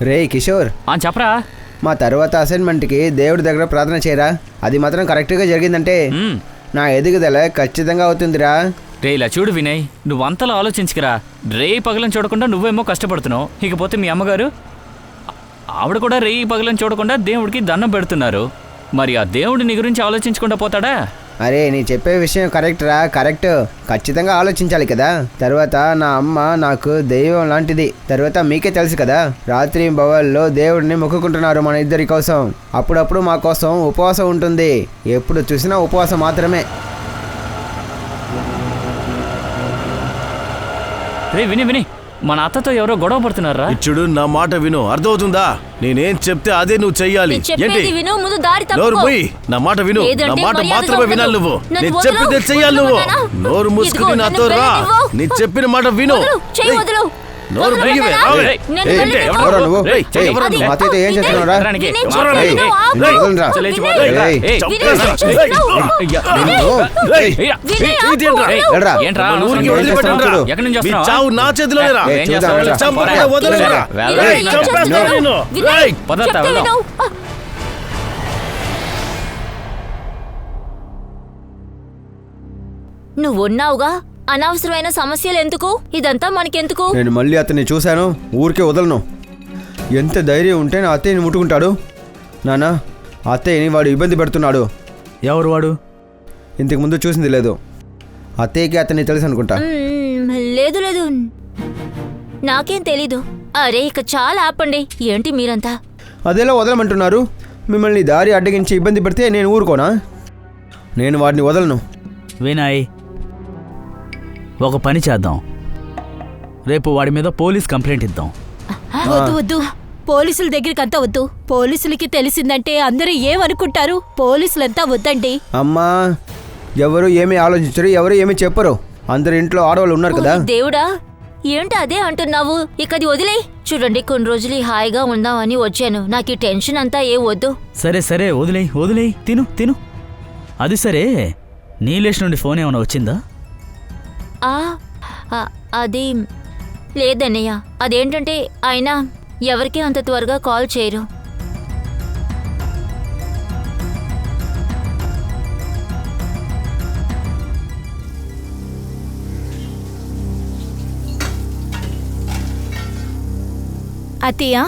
రే కిషోర్, చెప్పరా. మా తర్వాత అసైన్మెంట్కి దేవుడి దగ్గర ప్రార్థన చేయరా. అది మాత్రం కరెక్ట్గా జరిగిందంటే నా ఎదుగుదల ఖచ్చితంగా అవుతుందిరా. రే ఇలా చూడు వినయ్, నువ్వంతలా ఆలోచించుకురా. రేయి పగలను చూడకుండా నువ్వేమో కష్టపడుతున్నావు. ఇకపోతే మీ అమ్మగారు, ఆవిడ కూడా రేయి పగలను చూడకుండా దేవుడికి దండం పెడుతున్నారు. మరి ఆ దేవుడు నీ గురించి ఆలోచించకుండా పోతాడా? అరే నీ చెప్పే విషయం కరెక్ట్రా, కరెక్ట్. ఖచ్చితంగా ఆలోచించాలి కదా. తర్వాత నా అమ్మ నాకు దైవం లాంటిది. తర్వాత మీకే తెలుసు కదా, రాత్రి భవన్లో దేవుడిని మొక్కుకుంటున్నారు మన ఇద్దరి కోసం. అప్పుడప్పుడు మా కోసం ఉపవాసం ఉంటుంది. ఎప్పుడు చూసినా ఉపవాసం మాత్రమే. రే విని మన అత్తతో ఎవరో గొడవ పడుతున్నారా? ఇచ్చుడు, నా మాట విను, అర్థమవుతుందా? నేనేం చెప్తే అదే నువ్వు చెయ్యాలి. నోరు పోయి నా మాట విను. నా మాట మాత్రమే వినాలి నువ్వు. నేను చెప్పితే చెయ్యాలి నువ్వు. నోరు మూసుకుని నాతో రా. నీ చెప్పిన మాట విను. నోరు మూగివే. ఏం చేస్తున్నావురా? చావు నా చేతిలోనేరా. నువ్వున్నావుగా, అనవసరమైన సమస్యలు ఎందుకు? ఇదంతా మనకెందుకు? నేను మళ్ళీ అతన్ని చూశాను, ఊరికే వదలను. ఎంత ధైర్యం ఉంటే నా అత్తయ్యని ముట్టుకుంటాడు? నానా, అత్తయ్యని వాడు ఇబ్బంది పెడుతున్నాడు. ఎవరు వాడు? ఇంతకు ముందు చూసింది లేదు. అత్తయ్యకి అతన్ని తెలుసు అనుకుంటా. లేదు లేదు, నాకేం తెలీదు. అరే ఇక చాలా ఆపండి. ఏంటి మీరంతా? అదేలా వదలమంటున్నారు? మిమ్మల్ని దారి అడ్డగించి ఇబ్బంది పెడితే నేను ఊరుకోనా? నేను వాడిని వదలను. వినాయ్, ఒక పని చేద్దాం. రేపు వాడి మీద పోలీస్ కంప్లైంట్ ఇద్దాం. వద్దు వద్దు, పోలీసుల దగ్గరికి అంతా వద్దు. పోలీసులకి తెలిసిందంటే అందరూ ఏమనుకుంటారు? పోలీసులంతా వద్దండి. అమ్మా, ఎవరు ఏమీ ఆలోచించరు, ఎవరు ఏమీ చెప్పరు. అందరు ఇంట్లో ఆడవాళ్ళు ఉన్నారు కదా. దేవుడా, ఏంటి అదే అంటున్నావు? ఇకది వదిలే. చూడండి, కొన్ని రోజులు హాయిగా ఉందామని వచ్చాను. నాకు ఈ టెన్షన్ అంతా ఏ వద్దు. సరే సరే, వదిలేయ్. తిను. అది సరే, నీలేష్ నుండి ఫోన్ ఏమైనా వచ్చిందా? అది లేదన్నయ్య. అదేంటంటే ఆయన ఎవరికీ అంత త్వరగా కాల్ చేయరు. అత్తయ్య,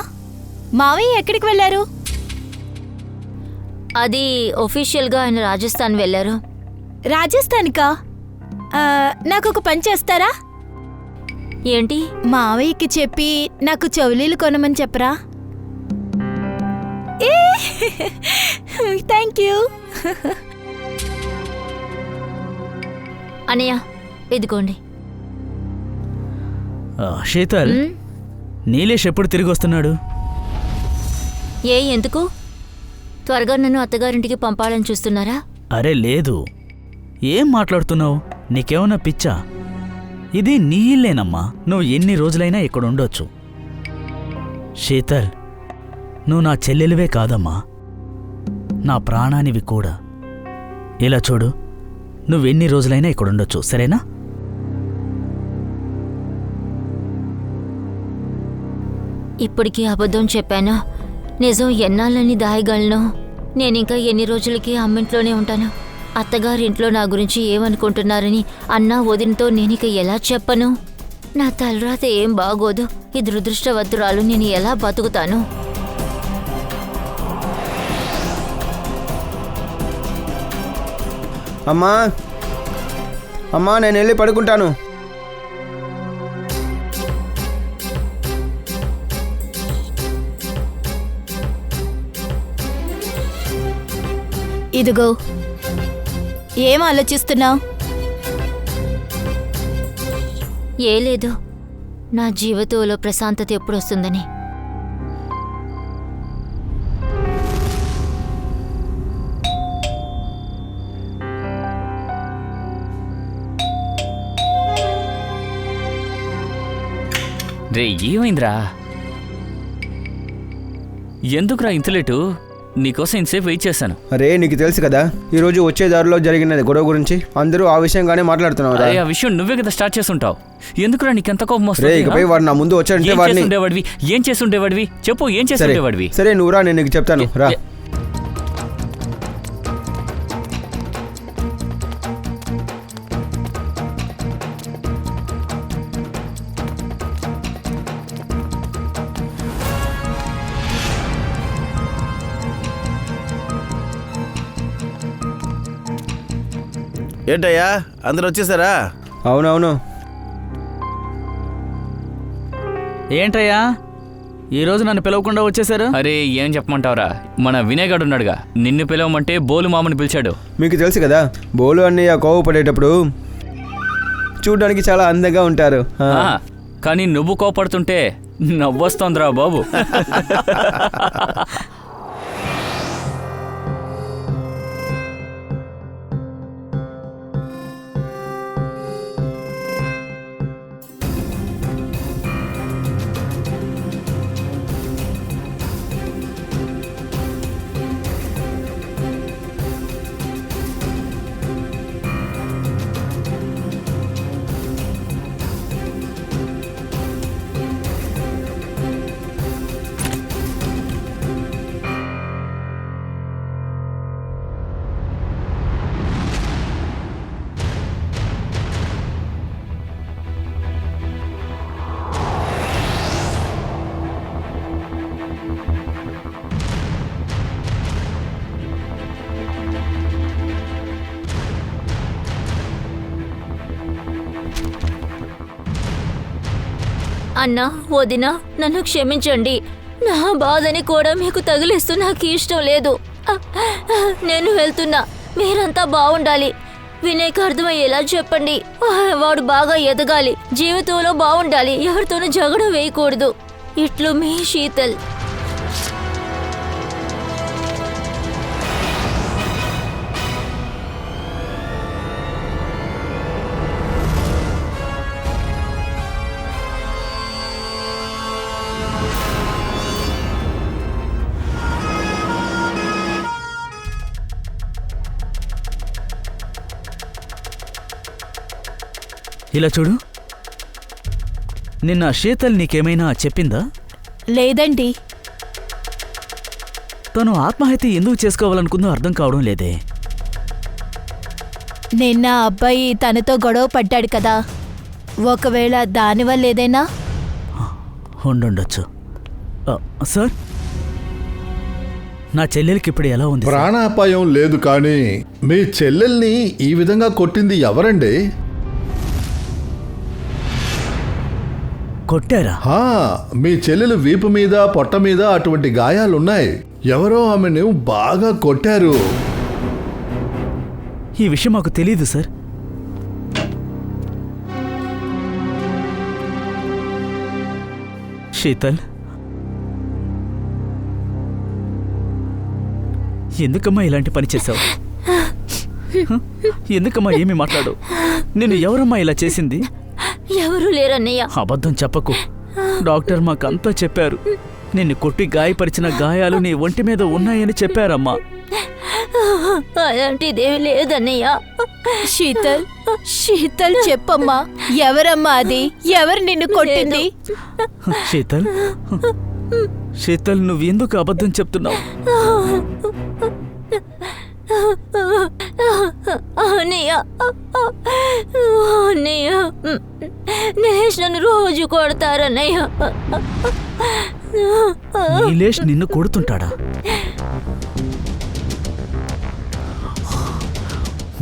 మావయ్య ఎక్కడికి వెళ్ళారు? అది ఒఫీషియల్గా ఆయన రాజస్థాన్ వెళ్ళారు. రాజస్థాన్కా? నాకు ఒక పని చేస్తారా? ఏంటి? మావయ్యకి చెప్పి నాకు చెవులీలు కొనమని చెప్పరా? Thank you. అనయ్య, ఇదిగోండి. శీతల్, నీలేష్ ఎప్పుడు తిరిగి వస్తున్నాడు? ఎందుకు? త్వరగా నన్ను అత్తగారింటికి పంపాలని చూస్తున్నారా? అరే లేదు, ఏం మాట్లాడుతున్నావు? నీకేమన్నా పిచ్చా? ఇది నీ ఇల్లేనమ్మా. నువ్వు ఎన్ని రోజులైనా ఇక్కడ ఉండొచ్చు. శీతల్, నువ్వు నా చెల్లెలివే కాదమ్మా, నా ప్రాణానివి కూడా. ఇలా చూడు, నువ్వెన్ని రోజులైనా ఇక్కడ ఉండొచ్చు, సరేనా? ఇప్పటికీ అబద్ధం చెప్పాను. నిజం ఎన్నాళ్ళని దాయగలను? నేనింకా ఎన్ని రోజులకి అమ్మింట్లోనే ఉంటాను. అత్తగారింట్లో నా గురించి ఏమనుకుంటున్నారని అన్నా వదినతో నేనిక ఎలా చెప్పను? నా తలరాత ఏం బాగోదు. ఈ దురదృష్టవంతురాలు, నేను ఎలా బతుకుతాను? అమ్మా, నేను వెళ్ళి పడుకుంటాను. ఇదిగో, ఏం ఆలోచిస్తున్నావు? ఏ లేదు, నా జీవితంలో ప్రశాంతత ఎప్పుడు వస్తుందని. రే ఏమైందిరా? ఎందుకురా ఇంత లేటు? నీకోసం ఇంతసేపు వెయిట్ చేశాను. అరే నీకు తెలుసు కదా ఈ రోజు వచ్చే దారిలో జరిగినది గొడవ గురించి అందరూ ఆ విషయంగానే మాట్లాడుతున్నారు. అరే ఆ విషయం నువ్వే కదా స్టార్ట్ చేసుంటావు. ఎందుకురా నీకెంత కోపం రే ఇకపై వాడు నా ముందు వచ్చాడంటే వాడిని ఏం చేసుండేవాడివి చెప్పు, ఏం చేసుండేవాడివి? సరే నువ్వు రా, నేను నీకు చెప్తాను రా. ఏంటయ్యా అందరు వచ్చేసారా? అవునవును. ఏంటయ్యా ఈరోజు నన్ను పిలవకుండా వచ్చేసారు? అరే ఏం చెప్పమంటావురా, మన వినయ్ గాడు ఉన్నాడుగా, నిన్ను పిలవమంటే బోలు మామని పిలిచాడు. మీకు తెలుసు కదా బోలు అన్నయ్య కోవపడేటప్పుడు చూడడానికి చాలా అందంగా ఉంటారు. కానీ నువ్వు కోపడుతుంటే నవ్వొస్తోందిరా బాబు. అన్నా వదినా నన్ను క్షమించండి. నా బాధని కూడా మీకు తగిలిస్తూ నాకు ఇష్టం లేదు. నేను వెళ్తున్నా, మీరంతా బాగుండాలి. వినయ్కి అర్థమయ్యేలా చెప్పండి. వాడు బాగా ఎదగాలి, జీవితంలో బాగుండాలి, ఎవరితోనూ జగడ వేయకూడదు. ఇట్లు మీ శీతల్. ఇలా చూడు, నిన్న శీతల్ నీకేమైనా చెప్పిందా? లేదండి. తను ఆత్మహత్య ఎందుకు చేసుకోవాలనుకుందో అర్థం కావడం లేదే. నిన్న అబ్బాయి తనతో గొడవ పడ్డాడు కదా, ఒకవేళ దానివల్ల ఏదైనా ఉండుండొచ్చు. సార్, నా చెల్లెలకి ఇప్పుడు ఎలా ఉంది? ప్రాణాపాయం లేదు, కానీ మీ చెల్లెల్ని ఈ విధంగా కొట్టింది ఎవరండి? కొట్టారా? మీ చెల్లెలు వీపు మీద పొట్ట మీద అటువంటి గాయాలున్నాయి. ఎవరో ఆమెను బాగా కొట్టారు. ఈ విషయం మాకు తెలీదు సార్. శీతల్, ఎందుకమ్మా ఇలాంటి పని చేశావు? ఎందుకమ్మా ఏమి మాట్లాడు? నిన్ను ఎవరమ్మా ఇలా చేసింది? ఎవరూ లేరన్నయ్య. అబద్ధం చెప్పకు. డాక్టర్ మాకంతా చెప్పారు. నిన్ను కొట్టి గాయపరిచిన గాయాలు నీ ఒంటి మీద ఉన్నాయని చెప్పారమ్మా. అలాంటిదేమి లేదన్నయ్య. శీతల్, శీతల్ చెప్పమ్మా, ఎవరమ్మా అది? ఎవరు నిన్ను కొట్టింది? శీతల్, శీతల్ నువ్వెందుకు అబద్ధం చెప్తున్నావు? అన్నయ్య, అన్నయ్య, నీలేష్ నన్ను రోజు కొడతారన్నయ్య. నీలేష్ నిన్ను కొడుతుంటాడా?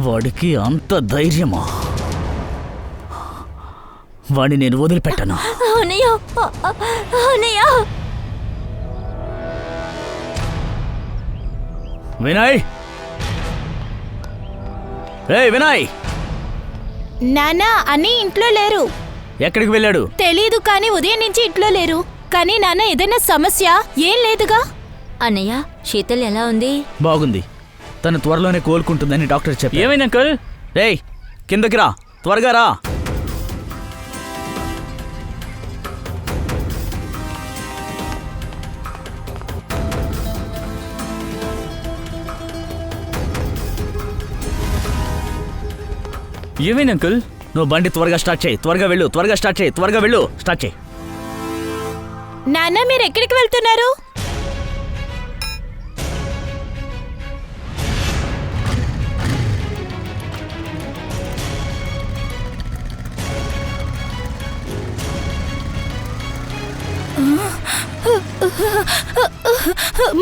వాడికి అంత ధైర్యమా? వాడిని నేను వదిలిపెట్టను. అన్నయ్య, అన్నయ్య. వినయ్, రే వినయ్. నానా అని ఇంట్లో లేరు. ఎక్కడికి వెళ్ళాడు? తెలీదు, కానీ ఉదయం నుంచి ఇంట్లో లేరు. కానీ నాన్న ఏదైనా సమస్య ఏం లేదుగా? అన్నయ్య, శీతల్ ఎలా ఉంది? బాగుంది. తను త్వరలోనే కోలుకుంటుందని డాక్టర్ చెప్పారు. ఏమైంది అంకుల్? రేయ్ కిందకి రా, త్వరగా రా. ఏమైంది అంకుల్? నువ్వు బండి త్వరగా స్టార్ట్ చేయి. త్వరగా వెళ్ళు, త్వరగా స్టార్ట్ చేయి, త్వరగా వెళ్ళు, స్టార్ట్ చేయి. నాన్న మీరు ఎక్కడికి వెళ్తున్నారు?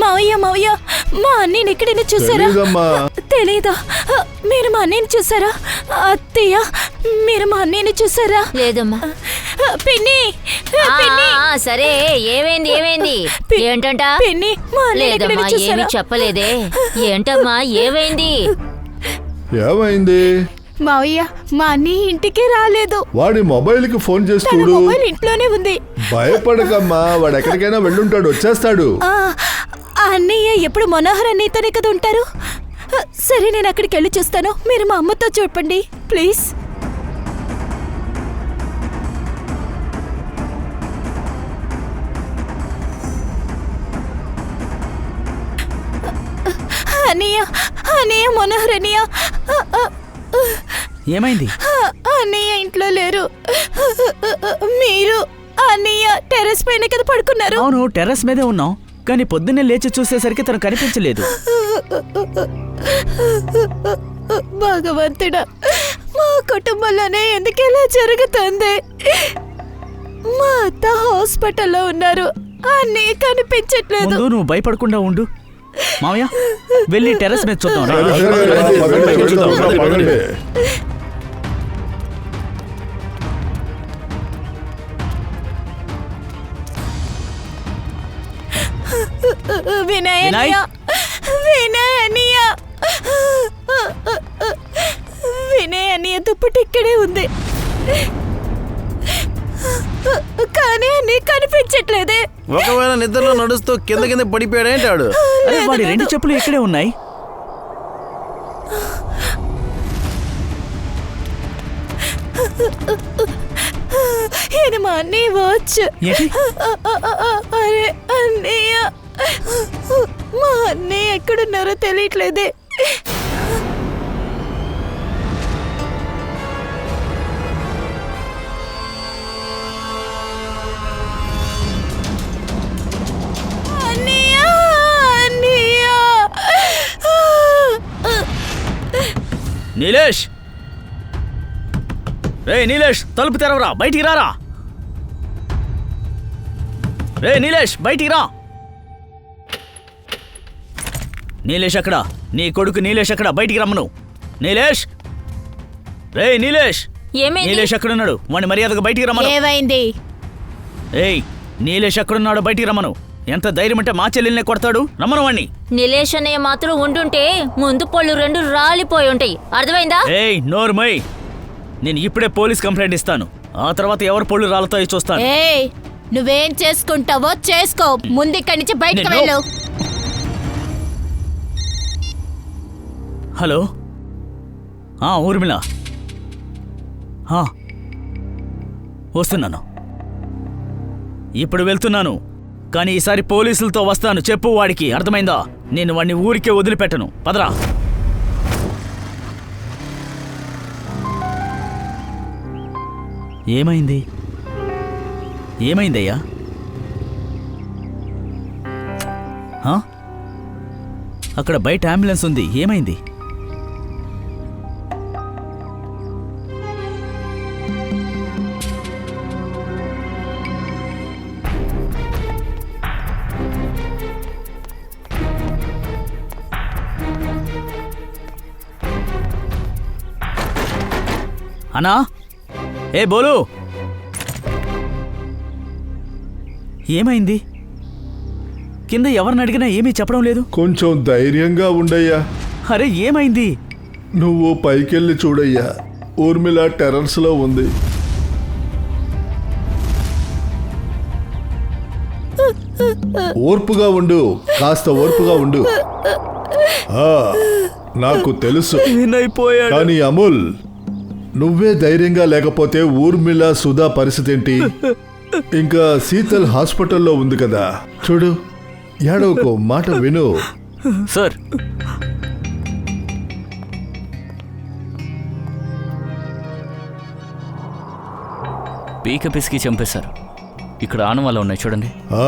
మావయ్య మావయ్య, మా అన్నయ్యని ఎక్కడైనా చూసారా? తెలీదమ్మా. తెలీదా? మీరు మా అన్నయ్యని చూసారా? అత్తయ్య మీరు మా అన్నయ్యని చూసారా? లేదమ్మా. పిన్ని ఆ, పిన్ని ఆ, సరే ఏమైంది ఏమైంది? ఏంటంట? పిన్ని మా అన్నయ్యని లేదమ్మా, ఎక్కడైనా ఏమీ చూసారా? చెప్పలేదే. ఏంటమ్మా ఏమైంది? ఏమైంది? మావయ్య మా అన్నయ్య ఇంటికి రాలేదు. వాడి మొబైల్ కి ఫోన్ చేసి తన చూడు. మొబైల్ ఇంట్లోనే ఉంది. భయపడకమ్మా, వాడు ఎక్కడికైనా వెళ్ళుంటాడు, వచ్చేస్తాడు. ఆ అన్నయ్య ఎప్పుడు మనోహర్ అన్నయ్యతోనే కదా ఉంటారు. సరే నేను అక్కడికి వెళ్ళి చూస్తాను. మీరు మా అమ్మతో చెప్పండి ప్లీజ్. అన్నయ్య అన్నయ్య మనోహర్ అన్నయ్య ఏమైంది? అన్నయ్య ఇంట్లో లేరు. మీరు అన్నయ్య టెర్రస్ పైన కదా పడుకున్నారు. అవును, టెర్రస్ మీదే ఉన్నాం, కానీ పొద్దున్నే లేచి చూసేసరికి తను కనిపించలేదు. భగవంతుడా, మా కుటుంబంలోనే ఎందుకు ఇలా జరుగుతుంది? మా అత్త హాస్పిటల్లో ఉన్నారు, అన్నయ్య కనిపించట్లేదు. ముందు నువ్వు భయపడకుండా ఉండు. మావయ్య వెళ్ళి టెర్రస్ మీద చూద్దాం రా. సరే, సరే, పదండి, వెళ్దాం, పదండి. వినయ్ వినయ్? అన్నయ్య, వినయ్ అన్నయ్య, వినయ్ అన్నయ్య దుప్పటి ఇక్కడే ఉంది, కానీ అన్నయ్య కనిపించట్లేదే. ఒకవేళ నిద్రలో నడుస్తూ కింద కింద పడిపోయాడేంటాడు. అరే, వాడి 2 చెప్పులు ఇక్కడే ఉన్నాయి. ఇది మా అన్నయ్య వాచ్. ఏంటి? అరే అన్నయ్య, మా అన్నయ్య ఎక్కడున్నారో తెలియట్లేదే. అన్నయ్య, అన్నయ్య. నీలేష్, రే నీలేష్, తలుపు తెరవరా, బయటికి రారా. రే నీలేష్, బయటికి రా. నీలేష్ అక్కడ, నీ కొడుకు నీలేష్ అక్కడ, బయటికి రమ్మను. నీలేష్, రే నీలేష్. ఏమైంది? నీలేష్ ఎక్కడున్నాడు? వాడిని మర్యాదగా బయటికి రమ్మను. ఏమైంది? ఏయ్, నీలేష్ ఎక్కడున్నాడో బయటికి రమ్మను. ఎంత ధైర్యం అంటే మా చెల్లెల్నే కొడతాడు, రమ్మను వాణ్ణి. నిలేష్ అన్నయ్య మాత్రం ఉండుంటే ముందు పళ్ళు 2 రాలిపోయి ఉంటాయి, అర్థమైందా? ఏయ్ నోర్మయ్, నేను ఇప్పుడే పోలీస్ కంప్లైంట్ ఇస్తాను. ఆ తర్వాత ఎవరు పళ్ళు రాలతాయో చూస్తాను. ఏయ్, నువ్వేం చేసుకుంటావో చేసుకో, ముందు ఇక్కడి నుంచి బయటకు నేను- వెళ్ళు. హలో, ఊర్మిళ, వస్తున్నాను. ఇప్పుడు వెళ్తున్నాను, కానీ ఈసారి పోలీసులతో వస్తాను. చెప్పు వాడికి, అర్థమైందా? నేను వాడిని ఊరికే వదిలిపెట్టను. పదరా. ఏమైంది? ఏమైందయ్యా? అక్కడ బయట అంబులెన్స్ ఉంది, ఏమైంది? అన్నా, ఏ బోలు, ఏమైంది? కింద ఎవరిని అడిగినా ఏమీ చెప్పడం లేదు. కొంచెం ధైర్యంగా ఉండయ్యా. అరే ఏమైంది? నువ్వు పైకెళ్ళి చూడయ్యా, ఊర్మిళ టెర్రస్ లో ఉంది. ఓర్పుగా ఉండు, కాస్త ఓర్పుగా ఉండు. నాకు తెలుసు, వినైపోయాడు. కానీ అమూల్, నువ్వే ధైర్యంగా లేకపోతే ఊర్మిళ సుధా పరిస్థితి ఏంటి? ఇంకా శీతల్ హాస్పిటల్లో ఉంది కదా. చూడు, ఏడవకు, మాట విను. సార్, పీక పిసికి చంపేశారు. ఇక్కడ ఆనవాళ్ళు ఉన్నాయి చూడండి. ఆ,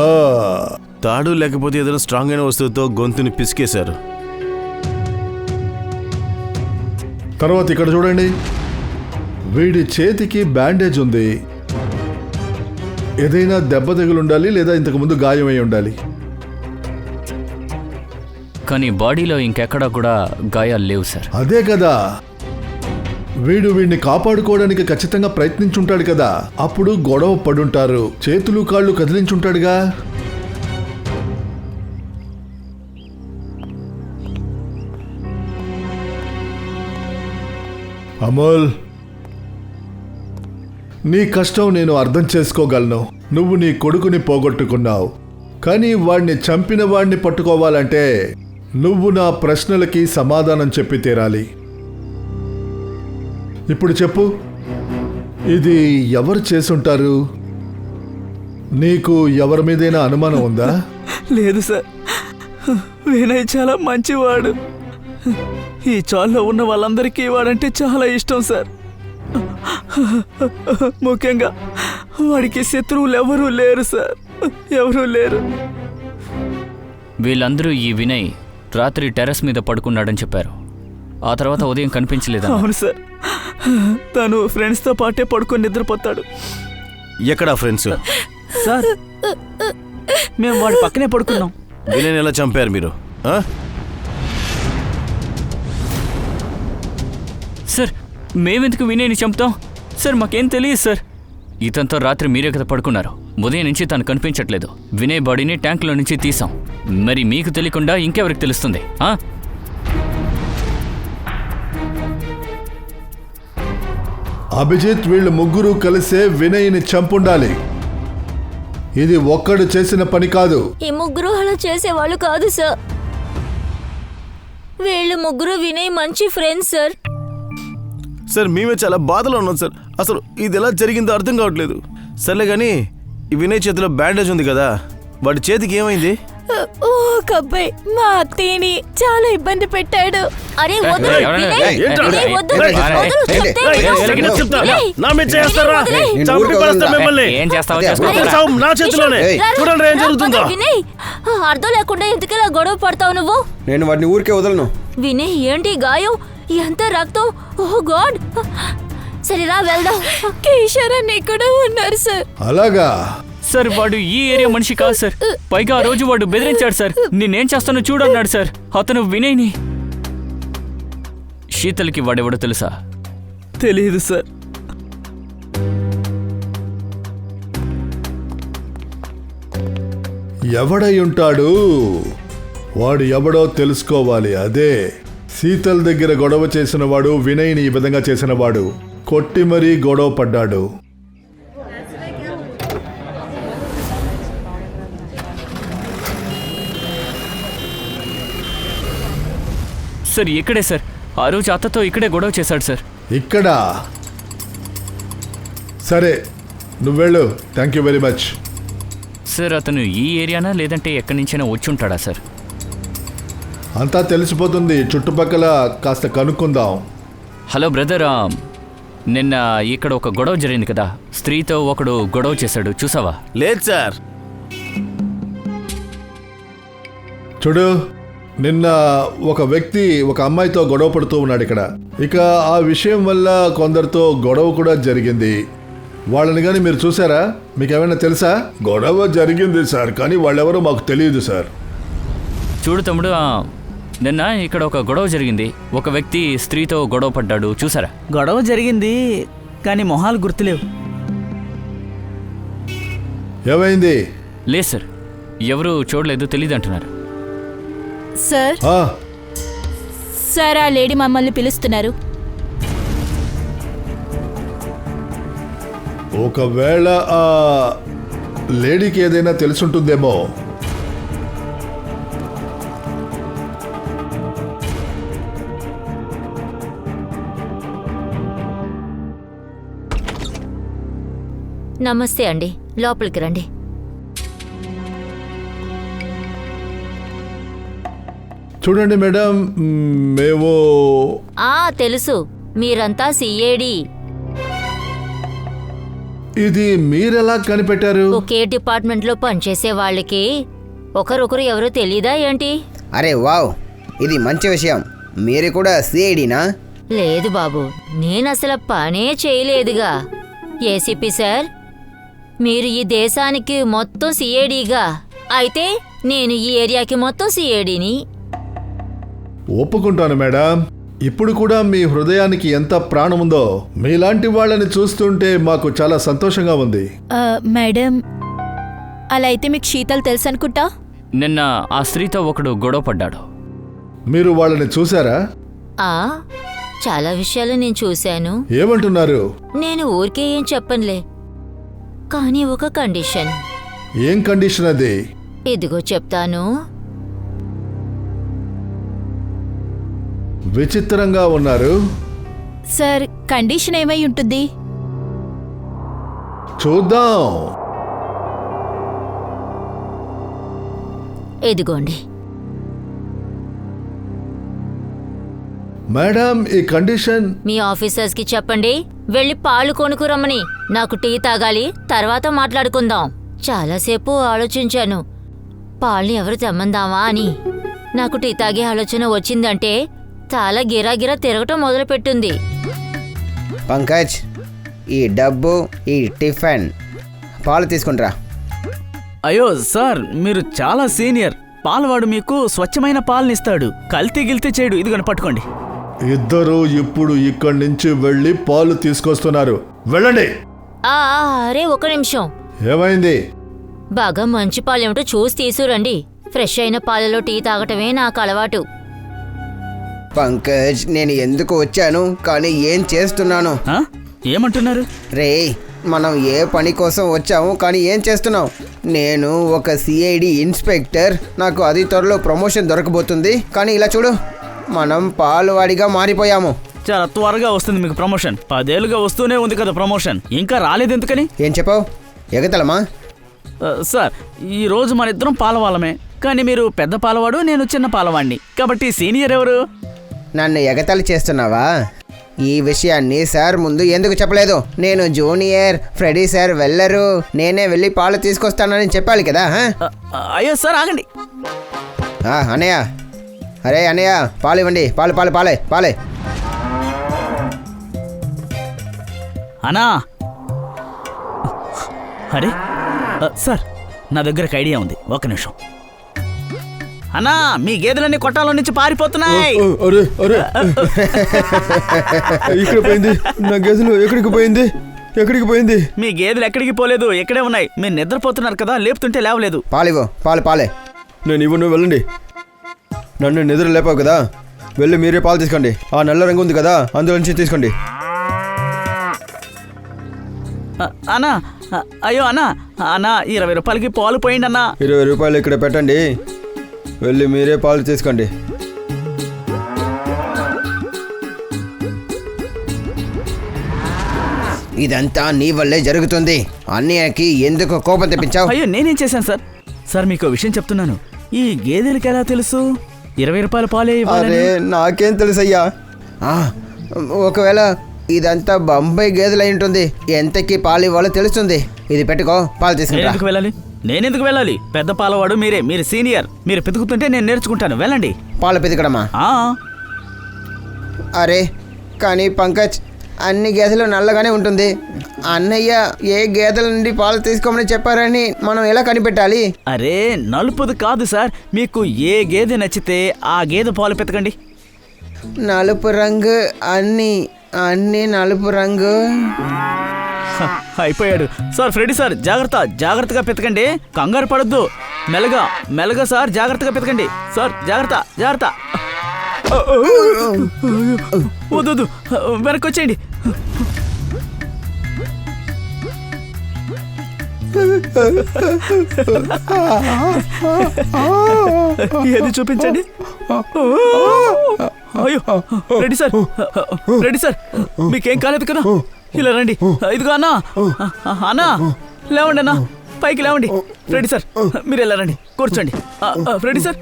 తాడు లేకపోతే ఏదైనా స్ట్రాంగ్ అయిన వస్తువుతో గొంతుని పిసికేశారు. తర్వాత ఇక్కడ చూడండి, వీడి చేతికి బ్యాండేజ్ ఉంది. ఏదైనా దెబ్బ తగిలి ఉండాలి లేదా ఇంతకుముందు గాయమై ఉండాలి. కానీ బాడీలో ఇంకెక్కడా కూడా గాయాలు లేవు సార్. అదే కదా, వీడిని కాపాడుకోవడానికి ఖచ్చితంగా ప్రయత్నించుంటాడు కదా, అప్పుడు గొడవ పడుంటారు, చేతులు కాళ్ళు కదిలించుంటాడుగా. అమోల్, నీ కష్టం నేను అర్థం చేసుకోగలను. నువ్వు నీ కొడుకుని పోగొట్టుకున్నావు, కానీ వాడిని చంపిన వాడిని పట్టుకోవాలంటే నువ్వు నా ప్రశ్నలకి సమాధానం చెప్పి తీరాలి. ఇప్పుడు చెప్పు, ఇది ఎవరు చేసుంటారు? నీకు ఎవరి మీదైనా అనుమానం ఉందా? లేదు సార్, వినయ్ చాలా మంచివాడు. ఈ చాల్లో ఉన్న వాళ్ళందరికీ వాడంటే చాలా ఇష్టం సార్. ముఖ్యంగా వాడికి శత్రువులు ఎవరూ లేరు సార్, ఎవరూ లేరు. వీళ్ళందరూ ఈ వినయ్ రాత్రి టెర్రస్ మీద పడుకున్నాడని చెప్పారు. ఆ తర్వాత ఉదయం కనిపించలేదు. అవును సార్, తను ఫ్రెండ్స్తో పాటే పడుకొని నిద్రపోతాడు. ఎక్కడా ఫ్రెండ్స్? సార్, మేము వాడి పక్కనే పడుకున్నాం. వినయ్ ఎలా చంపారు మీరు? సార్, మేమెందుకు వినయ్ని చంపుతాం సార్? మాకేం తెలియదు సార్. ఇతనితో రాత్రి మీరే కదా పడుకున్నారు. ఉదయం నుంచి తను కనిపించట్లేదు. వినయ్ బాడీని ట్యాంకులో నుంచి తీసాం. మరి మీకు తెలియకుండా ఇంకెవరికి తెలుస్తుంది? అభిజిత్, వీళ్ళు ముగ్గురు కలిసే వినయ్ని చంపుండాలి. ఇది ఒక్కడు చేసిన పని కాదు. ఈ ముగ్గురు అలా చేసేవాళ్ళు కాదు సార్. వీళ్ళు ముగ్గురు వినయ్ మంచి ఫ్రెండ్స్ సార్. సార్, మేమే చాలా బాధలో ఉన్నాం సార్. అసలు ఇది ఎలా జరిగిందో అర్థం కావట్లేదు. సర్లే కానీ, ఈ వినయ్ చేతిలో బ్యాండేజ్ ఉంది కదా, వాడి చేతికి ఏమైంది? ఒక అబ్బాయి మా అత్తయ్యని చాలా ఇబ్బంది పెట్టాడు. అరే వద్దు వినయ్, వినయ్ వద్దు, వద్దు, చెప్తే విను. నా మీద చేస్తారా? చంపి పడేస్తా మిమ్మల్ని. ఏం చేస్తావో నా చేతిలోనే. చూడండి ఏం జరుగుతుందో. వినయ్, అర్థం లేకుండా ఎందుకలా గొడవ పడతావు నువ్వు? నేను వాడిని ఊరికే వదలను. వినయ్, ఏంటి గాయం? ఎంత రక్తం! ఓ గాడ్! సరేరా వెళ్దాం. కిషోరన్ ఇక్కడ ఉన్నారు సార్. అలాగా సార్, వాడు ఈ ఏరియా మనిషి కాదు సార్. పైగా ఆ రోజు వాడు బెదిరించాడు సార్. నేనేం చేస్తానో చూడన్నాడు సార్. అతను వినయ్ని. శీతల్కి వాడెవడో తెలుసా? తెలియదు సార్. ఎవడై ఉంటాడు? వాడు ఎవడో తెలుసుకోవాలి. అదే శీతల్ దగ్గర గొడవ చేసిన వాడు వినయ్ని ఈ విధంగా చేసిన వాడు. కొట్టి మరీ గొడవ పడ్డాడు. సార్, ఇక్కడే సార్. ఆ రోజు అత్తతో ఇక్కడే గొడవ చేశాడు సార్. ఇక్కడ? సరే, నువ్వెళ్ళు. Thank you very much. Sir, అతను ఈ ఏరియానా లేదంటే ఎక్కడి నుంచైనా వచ్చి ఉంటాడా సార్? అంతా తెలిసిపోతుంది. చుట్టుపక్కల కాస్త కనుక్కుందాం. హలో బ్రదర్, నిన్న ఇక్కడ ఒక గొడవ జరిగింది కదా, స్త్రీతో ఒకడు గొడవ చేశాడు, చూసావా? లేదు సార్. చూడు, నిన్న ఒక వ్యక్తి ఒక అమ్మాయితో గొడవ పడుతూ ఉన్నాడు ఇక్కడ. ఇక ఆ విషయం వల్ల కొందరితో గొడవ కూడా జరిగింది. వాళ్ళని కానీ మీరు చూసారా? మీకేమైనా తెలుసా? గొడవ జరిగింది సార్, కానీ వాళ్ళెవరో మాకు తెలియదు సార్. చూడు తమ్ముడు, నిన్న ఇక్కడ ఒక గొడవ జరిగింది. ఒక వ్యక్తి స్త్రీతో గొడవ పడ్డాడు, చూసారా? గొడవ జరిగింది, కానీ మొహాలు గుర్తులేవు. ఏమైంది? లేదు సార్, ఎవరు చూడలేదు, తెలియదు అంటున్నారు. సార్, సార్, ఆ లేడీ మమ్మల్ని పిలుస్తున్నారు. ఒకవేళ ఆ లేడీకి ఏదైనా తెలుసుంటుందేమో. నమస్తే అండి, లోపలికి రండి. చూడండి మేడం, మేము తెలుసు, మీరంతా సిఐడి. ఇది మీరెలా కనిపెట్టారు? ఒకే డిపార్ట్మెంట్లో పనిచేసే వాళ్ళకి ఒకరొకరు ఎవరో తెలీదా ఏంటి? అరే వావ్, ఇది మంచి విషయం. మీరు కూడా సిఐడినా? లేదు బాబు, నేను అసలు పనే చేయలేదుగా. ఏసీపీ సార్, మీరు ఈ దేశానికి మొత్తం సిఐడిగా, అయితే నేను ఈ ఏరియాకి మొత్తం సిఐడిని. ఒప్పుకుంటాను మేడం. ఇప్పుడు కూడా మీ హృదయానికి ఎంత ప్రాణం ఉందో మీలాంటి వాళ్ళని చూస్తుంటే మాకు చాలా సంతోషంగా ఉంది. మేడం, అలా అయితే మీకు శీతల్ తెలుసు అనుకుంటా. నిన్న ఆ స్త్రీతో ఒకడు గొడవ పడ్డాడు. మీరు వాళ్ళని చూసారా? చాలా విషయాలు నేను చూశాను. ఏమంటున్నారు? నేను ఊరికే ఏం చెప్పనులే, కానీ ఒక కండిషన్. ఏం కండిషన్ అది? ఇదిగో చెప్తాను. విచిత్రంగా ఉన్నారు. సార్, కండిషన్ ఏమై ఉంటుంది? చూద్దాం. ఇదిగోండి. మేడం, ఈ కండిషన్ మీ ఆఫీసర్స్కి చెప్పండి, వెళ్ళి పాలు కొనుక్కురమ్మని. నాకు టీ తాగాలి, తర్వాత మాట్లాడుకుందాం. చాలాసేపు ఆలోచించాను పాలు ఎవరు తెమ్మందామా అని. నాకు టీ తాగే ఆలోచన వచ్చిందంటే చాలా గిరాగిరా తిరగటం మొదలుపెట్టింది. పంకజ్, ఈ డబ్బు, ఈ టిఫిన్, పాలు తీసుకుంట్రా. అయ్యో సార్, మీరు చాలా సీనియర్. పాలవాడు మీకు స్వచ్ఛమైన పాలనిస్తాడు, కల్తీ గిల్తీ చేయడు. ఇదిగోని పట్టుకోండి. ఇద్దరు ఇప్పుడు ఇక్కడి నుంచి వెళ్ళి పాలు తీసుకొస్తున్నారు. వెళ్ళండి. అరే, ఒక నిమిషం. ఏమైంది? బాగా మంచి పాలేమిటో చూసి తీసుకురండి. ఫ్రెష్ అయిన పాలలో టీ తాగటమే నాకు అలవాటు. పంకజ్, నేను ఎందుకు వచ్చాను కానీ ఏం చేస్తున్నాను? ఏమంటున్నారు? రే, మనం ఏ పని కోసం వచ్చాము కానీ ఏం చేస్తున్నాం? నేను ఒక సిఐడి ఇన్స్పెక్టర్, నాకు అది త్వరలో ప్రమోషన్ దొరకబోతుంది. కానీ ఇలా చూడు, మనం పాలువాడిగా మారిపోయాము. చాలా త్వరగా వస్తుంది మీకు ప్రమోషన్. 10 ఏళ్ళుగా వస్తూనే ఉంది కదా ప్రమోషన్, ఇంకా రాలేదు ఎందుకని? ఏం చెప్పావు? ఎగతలమా? సార్, ఈ రోజు మన ఇద్దరం పాలవాళ్ళమే, కానీ మీరు పెద్ద పాలవాడు, నేను చిన్న పాలవాడిని, కాబట్టి సీనియర్ ఎవరు? నన్ను ఎగతాళి చేస్తున్నావా? ఈ విషయాన్ని సార్ ముందు ఎందుకు చెప్పలేదు? నేను జూనియర్, ఫ్రెడీ సార్ వెళ్ళరు, నేనే వెళ్ళి పాలు తీసుకొస్తానని చెప్పాలి కదా. అయ్యో సార్, ఆగండి. అన్నయ్య, అరే అన్నయ్య, పాలు ఇవ్వండి. పాలే. అనా, అరే సార్, నా దగ్గర ఒక ఐడియా ఉంది, ఒక నిమిషం. అన్నా, మీ గేదెలన్నీ కొట్టాల నుంచి పారిపోతున్నాయి. అరే అరే, ఇక్కడ పోయింది నా గేదెలు. ఎక్కడికి పోయింది? మీ గేదెలు ఎక్కడికి పోలేదు, ఇక్కడే ఉన్నాయి. మీరు నిద్రపోతున్నారు కదా, లేపుతుంటే లేవలేదు. పాలివో, పాలే. నేను ఇవ్వను, వెళ్ళండి. నన్ను నిద్ర లేపావు కదా, వెళ్ళి మీరే పాలు తీసుకోండి. ఆ నల్ల రంగు ఉంది కదా, అందులో నుంచి తీసుకోండి. అన్నా, అయ్యో అన్నా 20 రూపాయలకి పాలు పోయింది అన్నా. 20 రూపాయలు ఇక్కడ పెట్టండి, వెళ్ళి మీరే పాలు తీసుకోండి. ఇదంతా నీ వల్లే జరుగుతుంది. అన్నయ్యకి ఎందుకు కోపం తెప్పించావు? అయ్యో, నేనేం చేశాను సార్? సార్, మీకు విషయం చెప్తున్నాను. ఈ గేదెలకి ఎలా తెలుసు 20 రూపాయల పాలే ఇవ్వాలని? అరే, నాకేం తెలుసయ్యా. ఒకవేళ ఇదంతా బొంబాయి గేదెలు అయి ఉంటుంది. ఎంతకి పాలు ఇవ్వాలో తెలుస్తుంది. ఇది పెట్టుకో, పాలు తీసుకుంటా. నేనెందుకు వెళ్ళాలి? పెద్ద పాలవాడు మీరే, మీరు సీనియర్. మీరు పితుకుతుంటే నేను నేర్చుకుంటాను, వెళ్ళండి. పాలు పితకడమా? అరే, కానీ పంకజ్, అన్ని గేదెలు నల్లగానే ఉంటుంది. అన్నయ్య ఏ గేదెల నుండి పాలు తీసుకోమని చెప్పారని మనం ఎలా కనిపెట్టాలి? అరే, నలుపుది కాదు సార్, మీకు ఏ గేదె నచ్చితే ఆ గేదె పాలు పితకండి. నలుపు రంగు, అన్ని నలుపు రంగు. అయిపోయాడు సార్. ఫ్రెడీ సార్, జాగ్రత్తగా పితకండి, కంగారు పడద్దు. మెల్లగా సార్, జాగ్రత్తగా పితకండి సార్. జాగ్రత్త. వద్దు, వెనక్కి వచ్చేయండి. ఏది చూపించండి. అయ్యో, రెడ్డి సార్, మీకేం కాలేదు కదా? ఇలా రండి. ఇదిగో అన్నా, లేవండి అన్నా, పైకి లేవండి. ఫ్రెడీ సార్, మీరు ఎలా రండి, కూర్చోండి. ఫ్రెడీ సార్,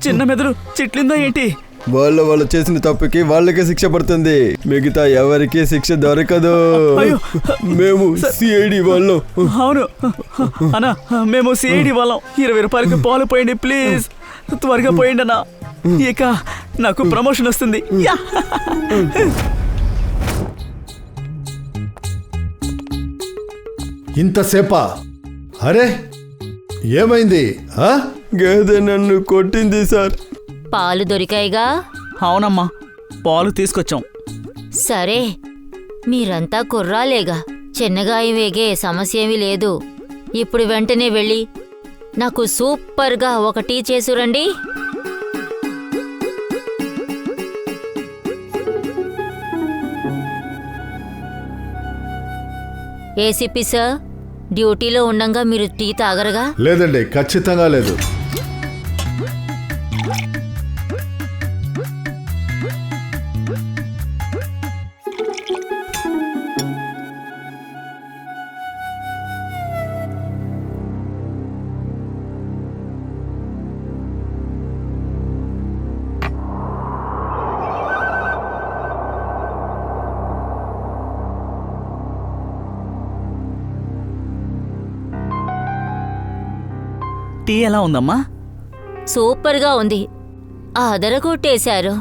చిన్న మెదడు చిట్లిందా ఏంటి? వాళ్ళు చేసిన తప్పుకి వాళ్ళకే శిక్ష పడుతుంది, మిగతా ఎవరికి శిక్ష దొరకదు. మేము సిఐడి వాళ్ళం. అవును అన్నా, మేము సిఐడి వాళ్ళం. 20 రూపాయలకి పాలు పోయండి ప్లీజ్, త్వరగా పోయండి అన్నా, ఇక నాకు ప్రమోషన్ వస్తుంది. ఇంతసేపా? అరే ఏమైంది? గేదె నన్ను కొట్టింది సార్. పాలు దొరికాయిగా? అవునమ్మా, పాలు తీసుకొచ్చాం. సరే, మీరంతా కుర్రాలేగా, చిన్నగాయం వేగే సమస్య ఏమీ లేదు. ఇప్పుడు వెంటనే వెళ్ళి నాకు సూపర్గా ఒక టీ చేసురండి. ఏసీపీ సార్, డ్యూటీలో ఉండంగా మీరు టీ తాగరగా? లేదండి, ఖచ్చితంగా లేదు. టీ ఎలా ఉందమ్మా? సూపర్గా ఉంది, అదర కొట్టేశారు.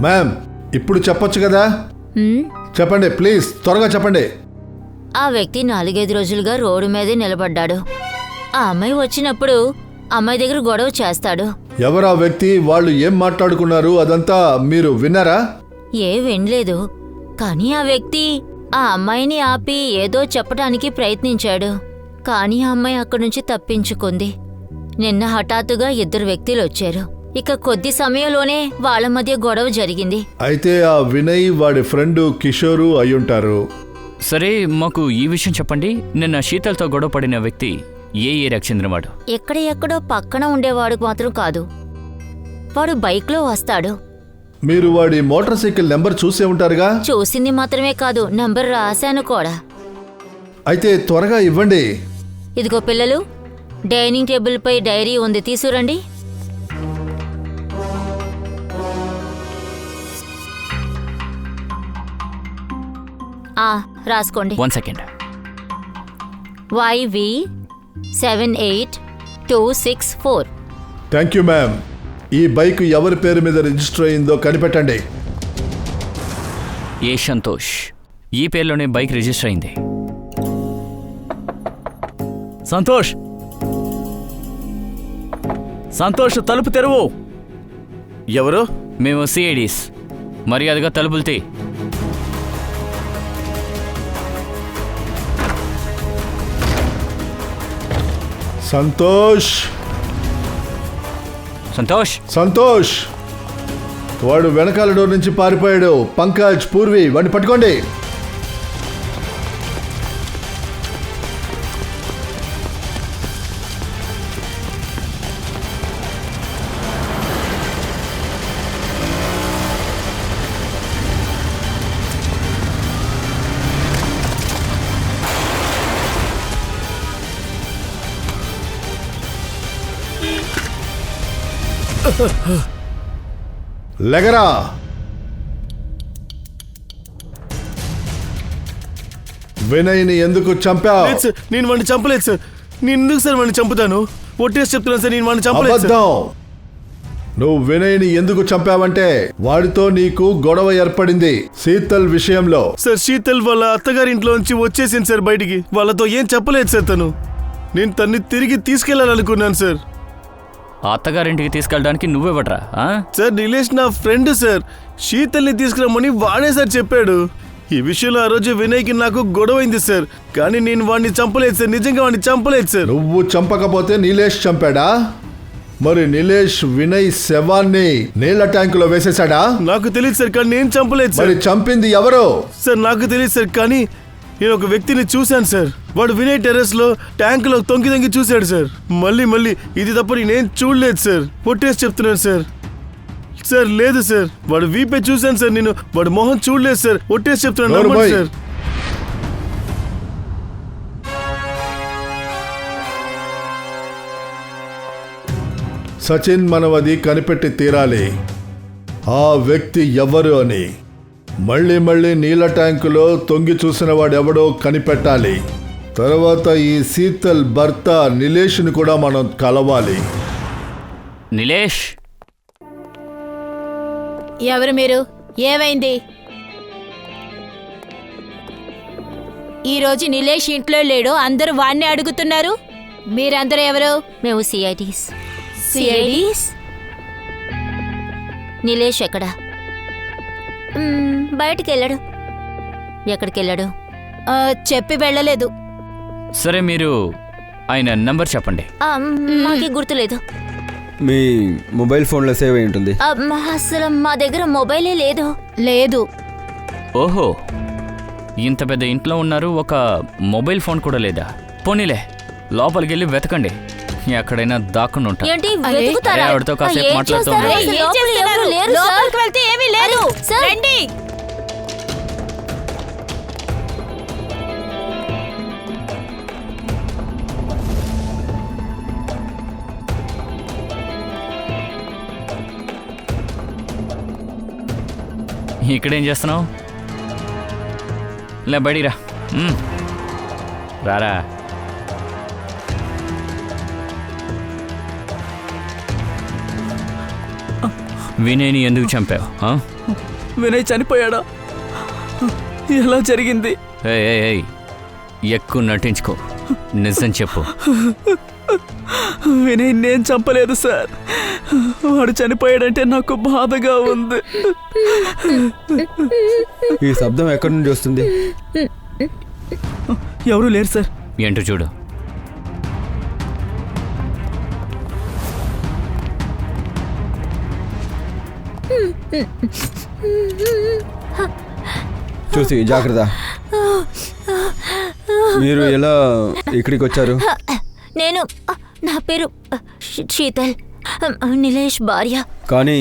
మ్యామ్, ఇప్పుడు చెప్పొచ్చు కదా? చెప్పండి ప్లీజ్, త్వరగా చెప్పండి. ఆ వ్యక్తి 4-5 రోజులుగా రోడ్డు మీదే నిలబడ్డాడు. ఆ అమ్మాయి వచ్చినప్పుడు అమ్మాయి దగ్గర గొడవ చేస్తాడు. ఎవరా వ్యక్తి? వాళ్ళు ఏం మాట్లాడుకున్నారు అదంతా మీరు విన్నారా? వినలేదు, కానీ ఆ వ్యక్తి ఆ అమ్మాయిని ఆపి ఏదో చెప్పడానికి ప్రయత్నించాడు. కానీ ఆ అమ్మాయి అక్కడి నుంచి తప్పించుకుంది. నిన్న హఠాత్తుగా 2 వ్యక్తులు వచ్చారు. ఇక కొద్ది సమయంలోనే వాళ్ళ మధ్య గొడవ జరిగింది. అయితే ఆ వినయ్ వాడి ఫ్రెండ్ కిషోరు అయ్యుంటారు. సరే, మాకు ఈ విషయం చెప్పండి. నిన్న శీతల్తో గొడవ పడిన వ్యక్తి ఏ ఏరియాకి చెందినవాడు? ఎక్కడెక్కడో పక్కన ఉండేవాడు మాత్రం కాదు, వాడు బైక్లో వస్తాడు. మీరు వాడి మోటార్ సైకిల్ నెంబర్ చూసే ఉంటారుగా? చూసింది మాత్రమే కాదు, నంబర్ రాశాను కూడా. అయితే త్వరగా ఇవ్వండి. ఇదిగో పిల్లలు, డైనింగ్ టేబుల్ పై డైరీ ఉంది, తీసుకురండి. రాసుకోండి. 1 second. YV78264. Thank you ma'am. ఈ బైక్ ఎవరి పేరు మీద రిజిస్టర్ అయిందో కనిపెట్టండి. ఏ సంతోష్, ఈ పేరులోనే బైక్ రిజిస్టర్ అయింది. సంతోష్, సంతోష్ తలుపు తెరువు. ఎవరు? మేము సిఐడీస్. మర్యాదగా తలుపులు తీ. సంతోష్, సంతోష్, సంతోష్, వాడు వెనకాల డోర్ నుంచి పారిపోయాడు. పంకజ్, పూర్వి, వాడిని పట్టుకోండి. లెగరా. వినయ్ని ఎందుకు చంపావు? నేను వాడిని చంపలేదు సార్. నేను ఎందుకు సార్ వాడిని చంపుతాను? ఒట్టేసి చెప్తున్నాను సార్, నేను వాడిని చంపలేదు. నువ్వు వినయ్ని ఎందుకు చంపావంటే వాడితో నీకు గొడవ ఏర్పడింది శీతల్ విషయంలో. సార్, శీతల్ వాళ్ళ అత్తగారి ఇంట్లో నుంచి వచ్చేసింది సార్ బయటికి. వాళ్ళతో ఏం చెప్పలేదు సార్ తను. నేను తన్ని తిరిగి తీసుకెళ్లాలనుకున్నాను సార్. అత్తగారింటికి తీసుకెళ్ళడానికి నువ్వెవడ్రా? సార్, నిలేష్ నా ఫ్రెండ్ సార్. శీతల్ని తీసుకురమ్మని వాడే సార్ చెప్పాడు. ఈ విషయంలో ఆ రోజు వినయ్కి నాకు గొడవైంది సార్, కానీ నేను వాడిని చంపలేదు సార్. నిజంగా వాడిని చంపలేదు సార్. నువ్వు చంపకపోతే నీలేష్ చంపాడా? మరి నీలేష్ వినయ్ శవాన్ని నీళ్ల ట్యాంకులో వేసేసాడా? నాకు తెలియదు సార్, కానీ నేను చంపలేదు సార్. మరి చంపింది ఎవరు? సార్, నాకు తెలియదు సార్, కానీ నేను ఒక వ్యక్తిని చూశాను సార్. వాడు వినయ్ టెర్రస్ లో ట్యాంక్ లో తొంగి చూశాడు సార్. మళ్ళీ ఇది తప్ప నేను చూడలేదు సార్. పొట్టేసి చెప్తున్నాను సార్. సార్ లేదు సార్, వాడు వీపే చూశాను సార్. నేను వాడు మొహం చూడలేదు సార్. ఒట్టేసి చెప్తున్నాను సార్. సచిన్ మనం అది కనిపెట్టి తీరాలి. ఆ వ్యక్తి ఎవరు అని మళ్ళీ మళ్ళీ నీళ్ళ ట్యాంకులో తొంగి చూసిన వాడెవడో కనిపెట్టాలి. తర్వాత ఈ శీతల్ భర్త నిలేష్ని కూడా మనం కలవాలి. నిలేష్, ఎవరు మీరు? ఏమైంది? ఈరోజు నిలేష్ ఇంట్లో లేడు, అందరూ వాణ్ణి అడుగుతున్నారు. మీరందరూ ఎవరు? మేము సిఐడీస్. నిలేష్ ఎక్కడా? బయటికి వెళ్ళాడు. ఎక్కడికి వెళ్ళాడు? చెప్పి వెళ్ళలేదు. సరే మీరు ఆయన నంబర్ చెప్పండి. మాకే గుర్తులేదు. మీ మొబైల్ ఫోన్లో సేవ్ అయి ఉంటుంది. అసలు మా దగ్గర మొబైలే లేదు. లేదు. ఓహో, ఇంత పెద్ద ఇంట్లో ఉన్నారు, ఒక మొబైల్ ఫోన్ కూడా లేదా? పోనీలే, లోపలికి వెళ్ళి వెతకండి, ఎక్కడైనా దాక్కుని ఉంటా. ఏంటి వెతుకుతారా? ఆవిడతో కాసేపు మాట్లాడుతూ ఉండండి. లోపలికి వెళ్తే ఏమీ లేదు. రండి. ఇక్కడేం చేస్తున్నావు? లే బడిరా. రారా. వినయ్ని ఎందుకు చంపావు? వినయ్ చనిపోయాడా? ఎలా జరిగింది? ఏయ్, ఎక్కువ నటించుకో, నిజం చెప్పు. వినయ్ నేను చంపలేదు సార్. వాడు చనిపోయాడంటే నాకు బాధగా ఉంది. ఈ శబ్దం ఎక్కడి నుండి వస్తుంది? ఎవరు లేరు సార్. ఏంటో చూడు. చూసి జాగ్రత్త. మీరు ఎలా ఇక్కడికి వచ్చారు? నా పేరు శీతల్, నిలేష్ భార్య. కానీ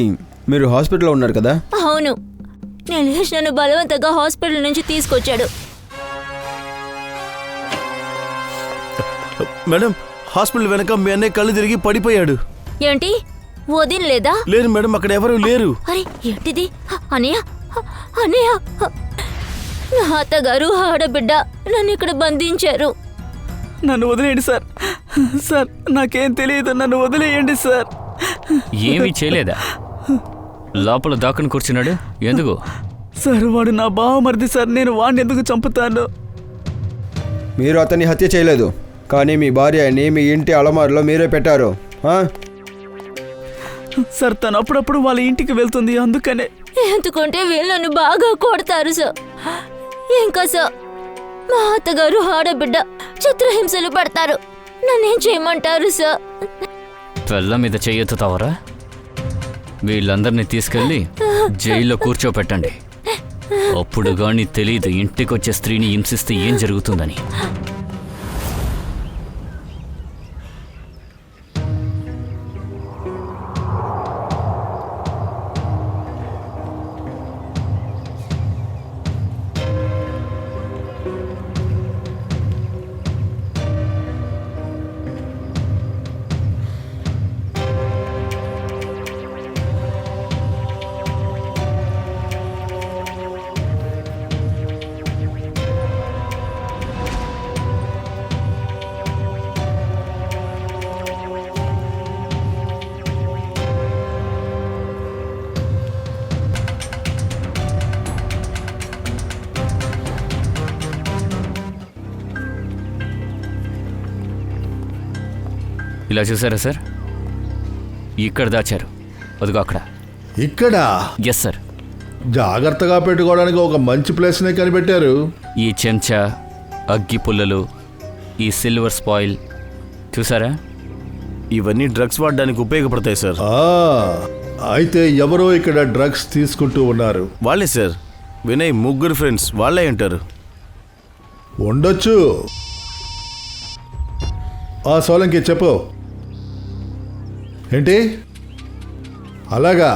మీరు హాస్పిటల్లో ఉన్నారు కదా? అవును, నిలేష్ నన్ను బలవంతంగా హాస్పిటల్ నుంచి తీసుకొచ్చాడు. మేడం, హాస్పిటల్ వెనక మీ అన్నయ్య కళ్ళు తిరిగి పడిపోయాడు. ఏంటి వదిలేదా? లేదు మేడం, అక్కడ ఎవరు లేరు. అరే ఏంటిది? అన్నయ్య, నా అత్తగారు ఆడబిడ్డ నన్ను ఇక్కడ బంధించారు. నన్ను వదిలేయండి సార్. సార్ నాకేం తెలియదు, నన్ను వదిలేయండి సార్. ఏమీ చేయలేదా? లోపల దాక్కుని కూర్చున్నాడు ఎందుకు? సార్ వాడు నా బావమరిది సార్, నేను వాడిని ఎందుకు చంపుతాను? మీరు అతన్ని హత్య చేయలేదు, కానీ మీ భార్యని మీ ఇంటి అలమారులో మీరే పెట్టారు. సార్ తను అప్పుడప్పుడు వాళ్ళ ఇంటికి వెళ్తుంది, అందుకనే. ఎందుకంటే వీళ్ళను బాగా కొడతారు సార్. ఇంకా సార్ మా అత్తగారు ఆడబిడ్డ చిత్రహింసలు పడతారు. నన్నేం చేయమంటారు సార్? పిల్ల మీద చెయ్యెత్తుతావరా? వీళ్ళందరినీ తీసుకెళ్ళి జైల్లో కూర్చోపెట్టండి. అప్పుడు గాని తెలీదు ఇంటికొచ్చే స్త్రీని హింసిస్తే ఏం జరుగుతుందని. ఇలా చూసారా సార్? ఇక్కడ దాచారు, అదిగో అక్కడ. ఇక్కడ? Yes sir. జాగ్రత్తగా పెట్టుకోవడానికి ఒక మంచి ప్లేస్నే కనిపెట్టారు. ఈ చెంచా, అగ్గి పుల్లలు, ఈ సిల్వర్ స్పాయిల్ చూసారా? ఇవన్నీ డ్రగ్స్ వాడడానికి ఉపయోగపడతాయి సార్. అయితే ఎవరో ఇక్కడ డ్రగ్స్ తీసుకుంటూ ఉన్నారు. వాళ్ళే సార్, వినయ్ ముగ్గురు ఫ్రెండ్స్ వాళ్ళే ఉంటారు. ఉండొచ్చు. సోలంకి చెప్పు. ఏంటి? అలాగా,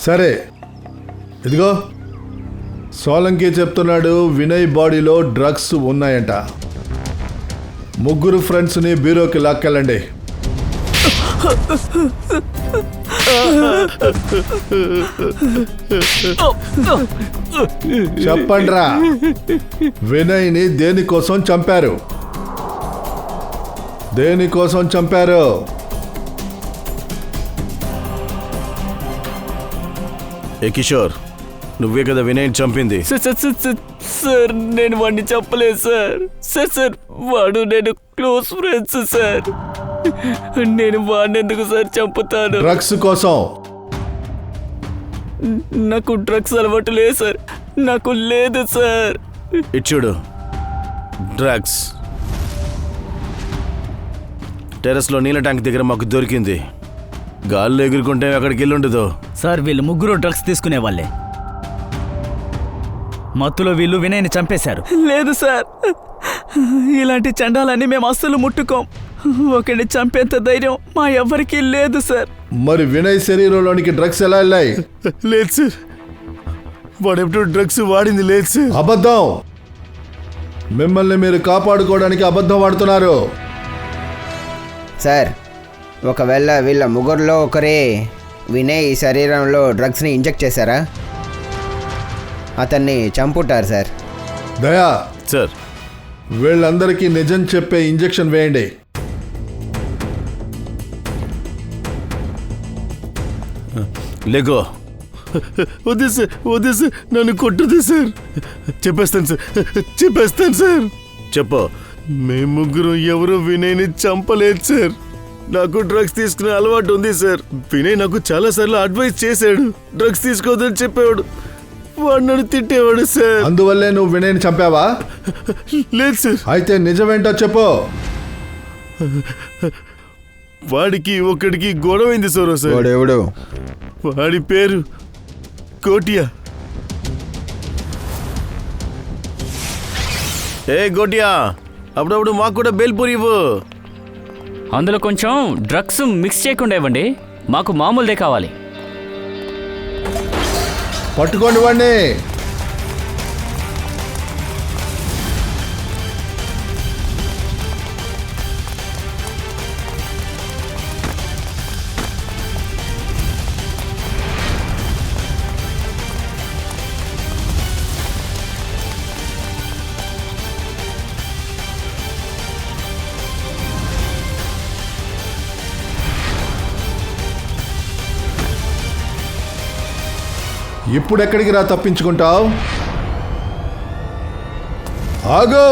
సరే. ఇదిగో సోలంకి చెప్తున్నాడు, వినయ్ బాడీలో డ్రగ్స్ ఉన్నాయంట. ముగ్గురు ఫ్రెండ్స్ని బ్యూరోకి లాక్కెళ్ళండి. చెప్పండ్రా, వినయ్ని దేనికోసం చంపారు? దేనికోసం చంపారు? ఏ కిషోర్, నువ్వే కదా వినయ్ని చంపింది? సార్ నేను వాడిని చెప్పలేదు సార్. సార్ వాడు నేను క్లోజ్ ఫ్రెండ్స్ సార్. నేను వాడిని ఎందుకు సార్ చంపుతాను? డ్రగ్స్ కోసం. నాకు డ్రగ్స్ అలవాటు లేదు సార్. నాకు లేదు సార్. ఇచ్చుడు డ్రగ్స్ టెర్రస్లో నీళ్ళ ట్యాంక్ దగ్గర మాకు దొరికింది. గాల్లో ఎగురుకుంటే అక్కడికి వెళ్ళుండదు. సార్ వీళ్ళు ముగ్గురు డ్రగ్స్ తీసుకునే వాళ్ళే. మత్తులో వీళ్ళు వినయ్ని చంపేశారు. లేదు సార్, ఇలాంటి చండాలన్నీ మేము అస్సలు ముట్టుకోం. ఒకరిని చంపేంత ధైర్యం మా ఎవ్వరికీ లేదు సార్. మరి వినయ్ శరీరంలోనికి డ్రగ్స్ ఎలా వెళ్ళాయి? లేదు సార్, వాడెప్పుడు డ్రగ్స్ వాడింది లేదు సార్. అబద్ధం. మిమ్మల్ని మీరు కాపాడుకోవడానికి అబద్ధం వాడుతున్నారు. సార్, ఒకవేళ వీళ్ళ ముగ్గురులో ఒకరే వినయ్ శరీరంలో డ్రగ్స్ని ఇంజెక్ట్ చేశారా? అతన్ని చంపుతారు సార్. దయా సార్, వీళ్ళందరికీ నిజం చెప్పే ఇంజెక్షన్ వేయండి. లేగో. వద్దు సార్, వద్దు సార్, నన్ను కొట్టుది సార్. చెప్పేస్తాను సార్, చెప్పేస్తాను సార్. చెప్పు. మేము ముగ్గురు ఎవరు వినయ్ని చంపలేదు సార్. నాకు డ్రగ్స్ తీసుకునే అలవాటు ఉంది సార్. వినయ్ నాకు చాలా సార్లు అడ్వైస్ చేశాడు, డ్రగ్స్ తీసుకోవద్దని చెప్పేవాడు. వాడు నన్ను తిట్టేవాడు సార్. అందువల్లే నువ్వు వినయ్ని చంపావా? లేదు సార్. అయితే నిజమేంటో చెప్పు. వాడికి ఒకడికి గొడవైంది సార్. సార్ ఎవడు? వాడి పేరు కోటియా. ఏ గోటియా, అప్పుడప్పుడు మాకు కూడా బేల్పూరి ఇవ్వు. అందులో కొంచెం డ్రగ్స్ మిక్స్ చేయకుండా ఇవ్వండి, మాకు మామూలుదే కావాలి. పట్టుకోండి వాడిని. ఇప్పుడెక్కడికి రా తప్పించుకుంటావు? ఆగో.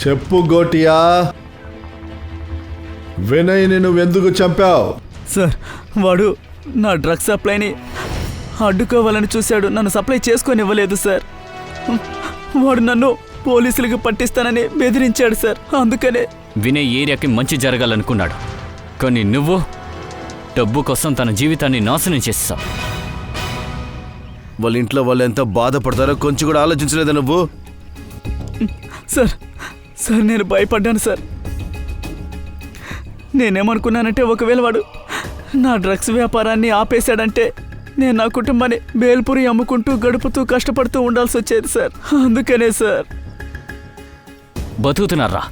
చెప్పు గోటియా, వినయ్ని నువ్వెందుకు చంపావు? సార్ వాడు నా డ్రగ్స్ సప్లైని అడ్డుకోవాలని చూశాడు, నన్ను సప్లై చేసుకొని ఇవ్వలేదు సార్. వాడు నన్ను పోలీసులకు పట్టిస్తానని బెదిరించాడు సార్. అందుకనే వినయ్ ఏరియాకి మంచి జరగాలనుకున్నాడు, కానీ నువ్వు డబ్బు కోసం తన జీవితాన్ని నాశనం చేస్తావు. వాళ్ళ ఇంట్లో వాళ్ళు ఎంత బాధపడతారో కొంచెం కూడా ఆలోచించలేదా నువ్వు? సార్ సార్ నేను భయపడ్డాను సార్. నేనేమనుకున్నానంటే ఒకవేళ వాడు నా డ్రగ్స్ వ్యాపారాన్ని ఆపేశాడంటే నేను నా కుటుంబాన్ని బేల్పూరి అమ్ముకుంటూ గడుపుతూ కష్టపడుతూ ఉండాల్సి వచ్చేది సార్. అందుకనే సార్. బతుకుతున్నారా?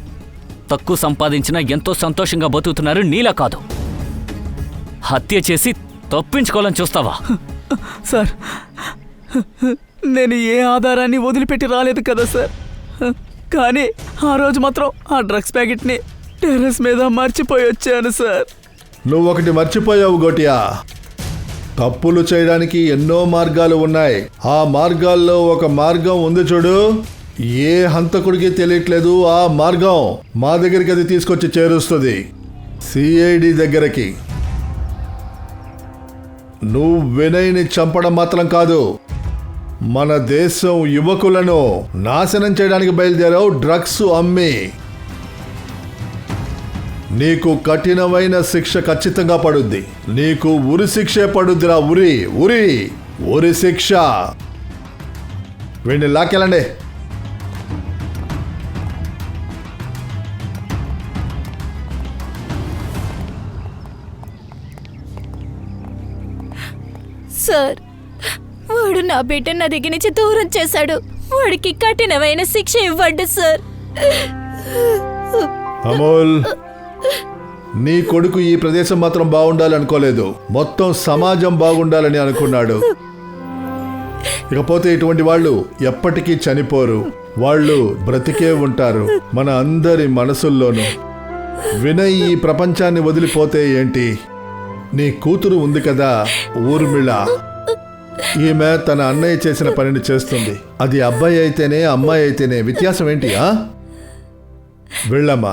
తక్కువ సంపాదించినా ఎంతో సంతోషంగా బతుకుతున్నారు, నీలా కాదు. హత్య చేసి తప్పించుకోవాలని చూస్తావా? సార్ నేను ఏ ఆధారాన్ని వదిలిపెట్టి రాలేదు కదా సార్. కానీ ఆ రోజు మాత్రం ఆ డ్రగ్స్ ప్యాకెట్ని టెర్రస్ మీద మర్చిపోయి వచ్చాను సార్. నువ్వొకటి మర్చిపోయావు గోటియా. తప్పులు చేయడానికి ఎన్నో మార్గాలు ఉన్నాయి. ఆ మార్గాల్లో ఒక మార్గం ఉంది చూడు, ఏ హంతకుడికి తెలియట్లేదు. ఆ మార్గం మా దగ్గరికి అది తీసుకొచ్చి చేరుస్తుంది, సిఐడి దగ్గరికి. నువ్వు వినయ్ని చంపడం మాత్రం కాదు, మన దేశం యువకులను నాశనం చేయడానికి బయలుదేరావు డ్రగ్స్ అమ్మి. నీకు కఠినమైన శిక్ష ఖచ్చితంగా పడుద్ది. నీకు ఉరి శిక్షే పడుద్దిరా. ఉరి ఉరి ఉరి శిక్ష. వీడిని లాక్కెళ్ళండి. సార్, వాడు నా బిడ్డ నా దగ్గర నుంచి దూరం చేశాడు. వాడికి కఠినమైన శిక్ష ఇవ్వండి సార్. అమోల్, నీ కొడుకు ఈ ప్రదేశం మాత్రం బాగుండాలి అనుకోలేదు, మొత్తం సమాజం బాగుండాలని అనుకున్నాడు. ఇకపోతే ఇటువంటి వాళ్ళు ఎప్పటికీ చనిపోరు, వాళ్ళు బ్రతికే ఉంటారు మన అందరి మనసుల్లోనూ. వినయ్ ఈ ప్రపంచాన్ని వదిలిపోతే ఏంటి, నీ కూతురు ఉంది కదా ఊర్మిళ, ఈమె తన అన్నయ్య చేసిన పనిని చేస్తుంది. అది అబ్బాయి అయితేనే అమ్మాయి అయితేనే వ్యత్యాసం ఏంటి? వెళ్ళమ్మా.